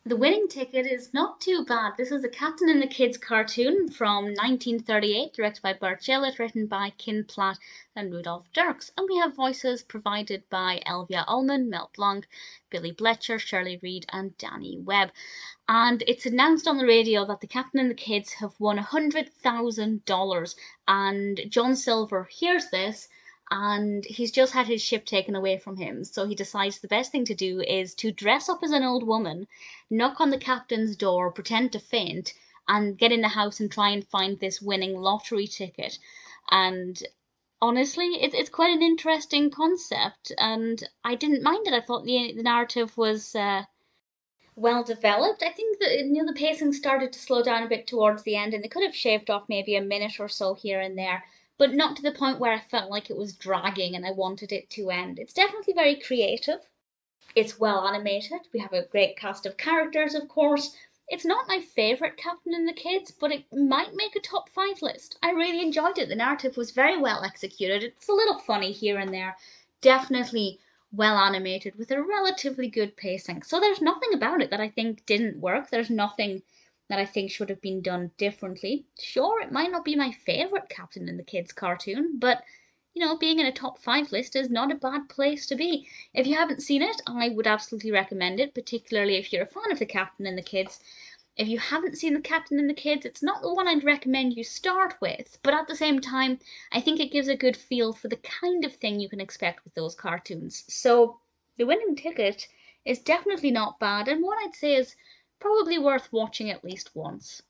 The winning ticket is not too bad. This is the Captain and the Kids cartoon from 1938, directed by Burt, Gillett, written by Platt and Rudolph Dirks. And we have voices provided by Elvia, Allman, Blanc, Billy Bletcher, Shirley Reed, and Danny Webb. And it's announced on the radio that the Captain and the Kids have won $100,000. And John Silver hears this and he's just had his ship taken away from him. So he decides the best thing to do is to dress up as an old woman, knock on the captain's door, pretend to faint, and get in the house and try and find this winning lottery ticket. And honestly, it's quite an interesting concept, and I didn't mind it. I thought the narrative was well developed. I think that the pacing started to slow down a bit towards the end, and they could have shaved off maybe a minute or so here and there, but not to the point where I felt like it was dragging and I wanted it to end. It's definitely very creative. It's well animated. We have a great cast of characters, of course. It's not my favourite Captain and the Kids, but it might make a top 5 list. I really enjoyed it. The narrative was very well executed. It's a little funny here and there. Definitely well animated with a relatively good pacing. So there's nothing about it that I think didn't work. There's nothing that I think should have been done differently. Sure, it might not be my favourite Captain and the Kids cartoon, but being in a top 5 list is not a bad place to be. If you haven't seen it, I would absolutely recommend it, particularly if you're a fan of the Captain and the Kids. If you haven't seen the Captain and the Kids, it's not the one I'd recommend you start with, but at the same time, I think it gives a good feel for the kind of thing you can expect with those cartoons. So the winning ticket is definitely not bad, and what I'd say is probably worth watching at least once.